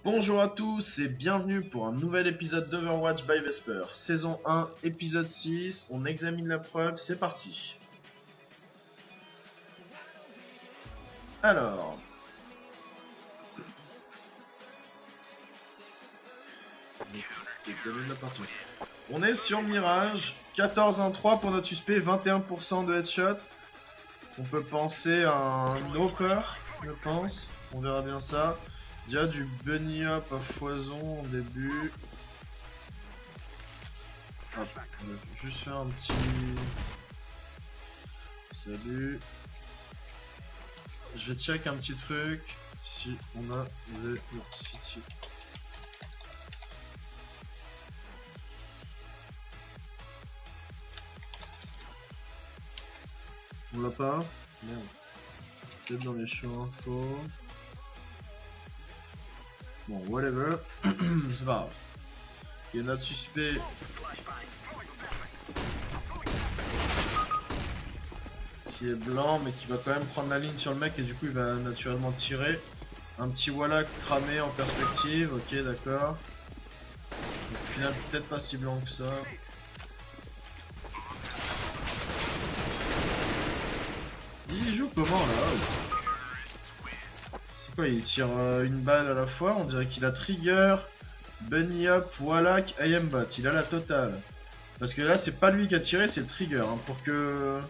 Bonjour à tous et bienvenue pour un nouvel épisode d'Overwatch by Vesper. Saison 1, épisode 6, on examine la preuve, c'est parti. Alors... On est sur Mirage, 14-1-3 pour notre suspect, 21% de headshot. On peut penser à un Hopper, je pense. On verra bien ça. Déjà du bunny up à foison au début. Hop, on va juste faire un petit... Salut. Je vais check un petit truc. Si on a le City. On l'a pas? Merde. Peut-être dans les champs info. Bon, whatever. C'est pas grave. Il y a notre suspect. Qui est blanc, mais qui va quand même prendre la ligne sur le mec et du coup il va naturellement tirer. Un petit Wallach cramé en perspective, ok d'accord. Au final peut-être pas si blanc que ça. Il joue comment là? C'est quoi, il tire une balle à la fois? On dirait qu'il a trigger, bunny up, Wallach, aimbot, il a la totale. Parce que là c'est pas lui qui a tiré, c'est le trigger, hein, pour que...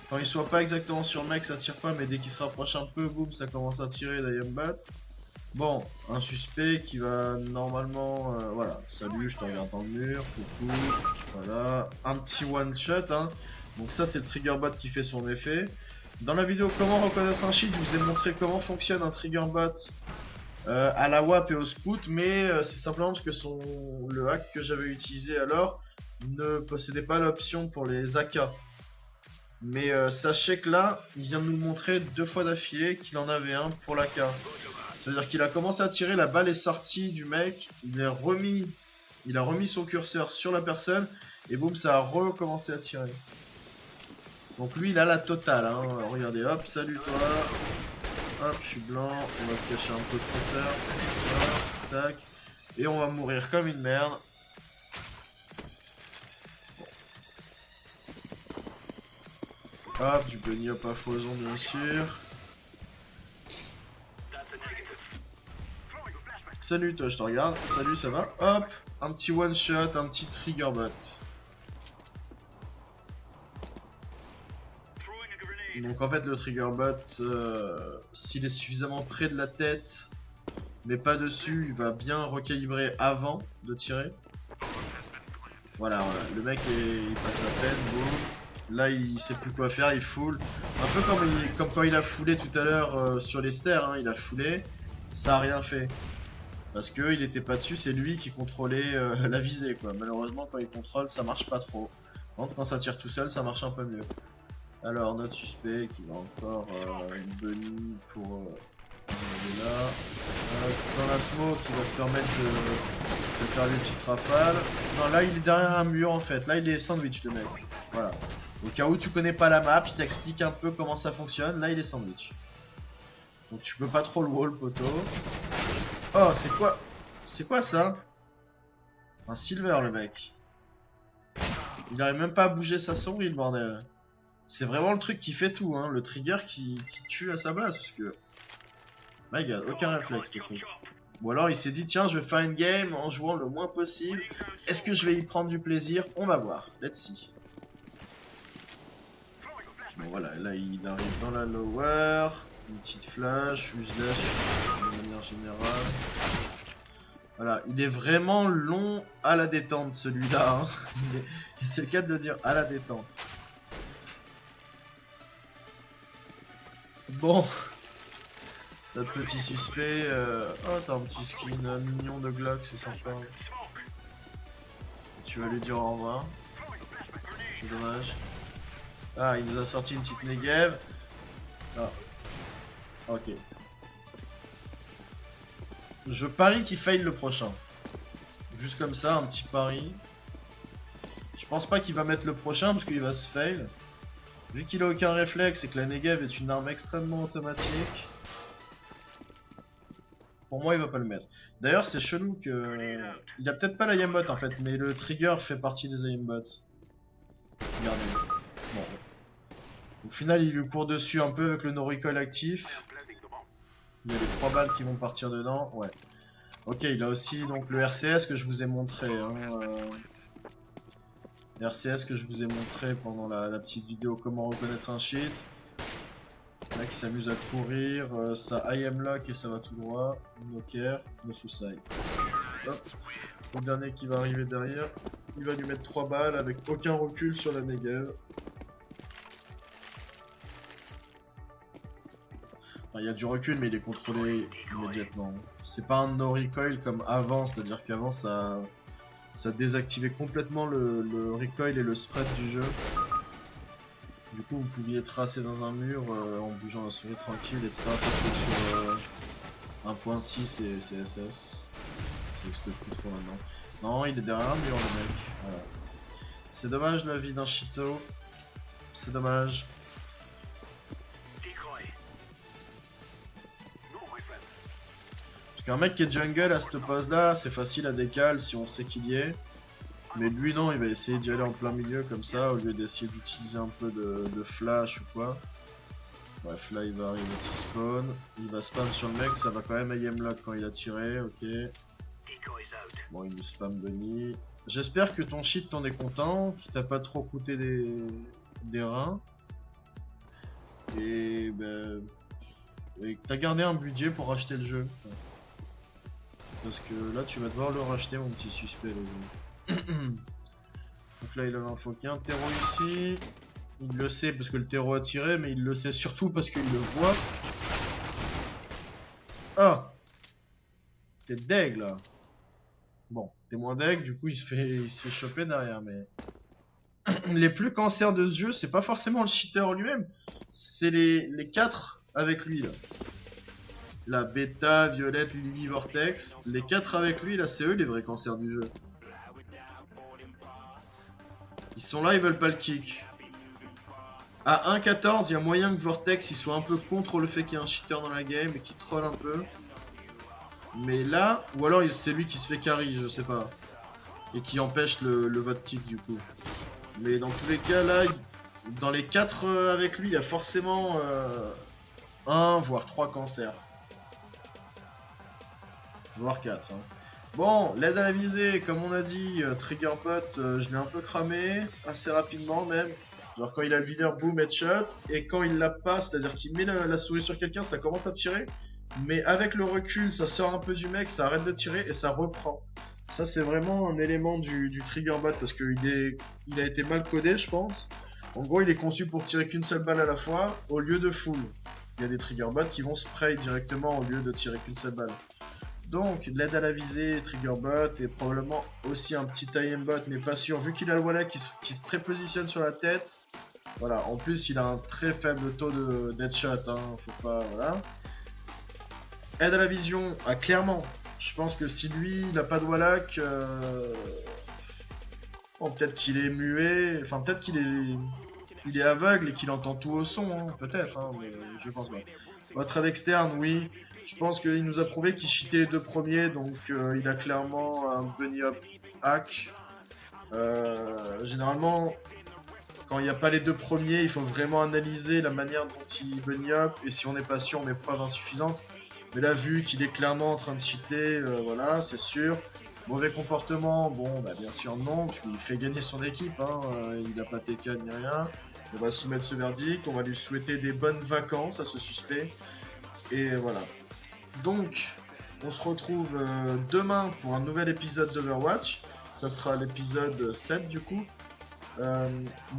Quand il soit pas exactement sur le mec, ça tire pas, mais dès qu'il se rapproche un peu, boum, ça commence à tirer d'aimbot. Bon, un suspect qui va normalement... voilà, salut, je te regarde dans le mur, coucou, voilà. Un petit one shot, hein. Donc ça, c'est le trigger bot qui fait son effet. Dans la vidéo comment reconnaître un cheat, je vous ai montré comment fonctionne un trigger bot à la WAP et au scout, mais c'est simplement parce que le hack que j'avais utilisé alors ne possédait pas l'option pour les AK. Mais sachez que là, il vient de nous montrer 2 fois d'affilée qu'il en avait un pour l'AK. Ça veut dire qu'il a commencé à tirer, la balle est sortie du mec, il a remis son curseur sur la personne, et boum, ça a recommencé à tirer. Donc lui, il a la totale, hein. Regardez, hop, salut toi. Hop, je suis blanc, on va se cacher un peu de compteur. Tac. Et on va mourir comme une merde. Hop, du bunny up à foison bien sûr. Salut toi, je te regarde. Salut, ça va? Hop, un petit one shot, un petit trigger bot. Donc en fait le trigger bot, s'il est suffisamment près de la tête, mais pas dessus, il va bien recalibrer avant de tirer. Voilà, le mec il passe à peine, boum. Là il sait plus quoi faire, il foule. Un peu comme quand il a foulé tout à l'heure sur les stairs, hein, il a foulé, ça a rien fait. Parce que il était pas dessus, c'est lui qui contrôlait la visée quoi. Malheureusement quand il contrôle ça marche pas trop. Par contre quand ça tire tout seul ça marche un peu mieux. Alors notre suspect qui va encore une bunny pour là. Dans la smoke il va se permettre de faire des petites rafales. Non là il est derrière un mur en fait, là il est sandwich le mec. Voilà. Au cas où tu connais pas la map, je t'explique un peu comment ça fonctionne, là il est sandwich. Donc tu peux pas trop le wall poteau. Oh c'est quoi? C'est quoi ça? Un silver le mec. Il arrive même pas à bouger sa souris le bordel. C'est vraiment le truc qui fait tout, hein, le trigger qui tue à sa place, parce que... My god, aucun réflexe le truc. Ou alors il s'est dit, tiens, je vais faire une game en jouant le moins possible. Est-ce que je vais y prendre du plaisir? On va voir, let's see. Bon voilà, là il arrive dans la lower. Une petite flash, useless de manière générale. Voilà, il est vraiment long à la détente celui-là. Hein. C'est le cas de le dire, à la détente. Bon. Notre petit suspect. Oh, t'as un petit skin mignon de Glock, c'est sympa. Tu vas lui dire au revoir. C'est dommage. Ah, il nous a sorti une petite Negev. Ah. Ok. Je parie qu'il faille le prochain. Juste comme ça, un petit pari. Je pense pas qu'il va mettre le prochain parce qu'il va se fail. Vu qu'il a aucun réflexe et que la Negev est une arme extrêmement automatique. Pour moi, il va pas le mettre. D'ailleurs, c'est chelou que... Il a peut-être pas la aimbot en fait, mais le trigger fait partie des aimbots. Regardez. Bon. Au final, il lui court dessus un peu avec le no-recoil actif. Il y a les 3 balles qui vont partir dedans. Ouais. Ok, il a aussi donc le RCS que je vous ai montré. Hein, RCS que je vous ai montré pendant la petite vidéo comment reconnaître un cheat. Là qui s'amuse à courir, ça IM lock et ça va tout droit. No care, no suicide. Hop. Le dernier qui va arriver derrière, il va lui mettre 3 balles avec aucun recul sur la Negev. Enfin, il y a du recul mais il est contrôlé immédiatement. C'est pas un no recoil comme avant, c'est-à-dire qu'avant ça désactivait complètement le recoil et le spread du jeu. Du coup, vous pouviez tracer dans un mur en bougeant la souris tranquille, etc. Ça c'était sur 1.6 et CSS. Ça n'existe plus trop maintenant. Non, il est derrière un mur, le mec. Voilà. C'est dommage la vie d'un Cheeto. C'est dommage. Parce qu'un mec qui est jungle à cette pose là, c'est facile à décaler si on sait qu'il y est. Mais lui non, il va essayer d'y aller en plein milieu comme ça, au lieu d'essayer d'utiliser un peu de flash ou quoi. Bref, là il va arriver au spawn, il va spam sur le mec, ça va quand même IM lock quand il a tiré, ok. Bon, il nous spam Bunny. J'espère que ton cheat t'en est content, qu'il t'a pas trop coûté des reins. Et ben... Et que t'as gardé un budget pour racheter le jeu. Parce que là tu vas devoir le racheter mon petit suspect là. Donc là il a l'info qu'il y a un terreau ici. Il le sait parce que le terreau a tiré, mais il le sait surtout parce qu'il le voit. Ah, t'es deg là. Bon, t'es moins deg, du coup il se fait choper derrière, mais... Les plus cancers de ce jeu, c'est pas forcément le cheater lui-même, c'est les 4 avec lui là. La Beta, Violette, Lily, Vortex, les 4 avec lui là, c'est eux les vrais cancers du jeu. Ils sont là, ils veulent pas le kick. À 1.14, il y a moyen que Vortex il soit un peu contre le fait qu'il y ait un cheater dans la game et qu'il troll un peu. Mais là, ou alors c'est lui qui se fait carry, je sais pas. Et qui empêche le vote kick du coup. Mais dans tous les cas là, dans les 4 avec lui, il y a forcément 1 voire 3 cancers. Voire 4. Hein. Bon, l'aide à la visée, comme on a dit, Triggerbot, je l'ai un peu cramé, assez rapidement même. Genre quand il a le leader, boom, headshot. Et quand il l'a pas, c'est-à-dire qu'il met la souris sur quelqu'un, ça commence à tirer. Mais avec le recul, ça sort un peu du mec, ça arrête de tirer et ça reprend. Ça c'est vraiment un élément du Triggerbot parce qu'il a été mal codé je pense. En gros il est conçu pour tirer qu'une seule balle à la fois au lieu de full. Il y a des Triggerbots qui vont spray directement au lieu de tirer qu'une seule balle. Donc l'aide à la visée, Triggerbot et probablement aussi un petit IM-bot mais pas sûr vu qu'il a le wallet qui se prépositionne sur la tête. Voilà, en plus il a un très faible taux de deadshot, hein, faut pas... voilà. Aide à la vision, ah clairement, je pense que si lui il a pas de Wallach, bon, peut-être qu'il est muet, enfin peut-être qu'il est aveugle et qu'il entend tout au son, hein, peut-être, hein, mais je pense pas. Votre aide externe, oui, je pense qu'il nous a prouvé qu'il cheatait les 2 premiers, donc il a clairement un bunny up hack. Généralement, quand il n'y a pas les 2 premiers, il faut vraiment analyser la manière dont il bunny up, et si on n'est pas sûr, on met preuve insuffisante. Mais là, vu qu'il est clairement en train de cheater, voilà, c'est sûr. Mauvais comportement, bon, bah bien sûr non, puisqu'il fait gagner son équipe, hein, il n'a pas TK ni rien. On va soumettre ce verdict, on va lui souhaiter des bonnes vacances à ce suspect. Et voilà. Donc, on se retrouve demain pour un nouvel épisode d'Overwatch. Ça sera l'épisode 7 du coup.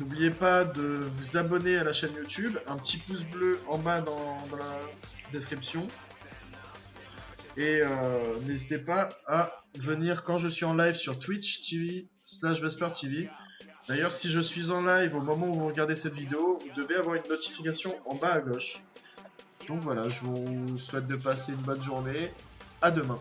N'oubliez pas de vous abonner à la chaîne YouTube, un petit pouce bleu en bas dans la description. Et n'hésitez pas à venir quand je suis en live sur Twitch TV/VesperTV. D'ailleurs, si je suis en live au moment où vous regardez cette vidéo, vous devez avoir une notification en bas à gauche. Donc voilà, je vous souhaite de passer une bonne journée. À demain.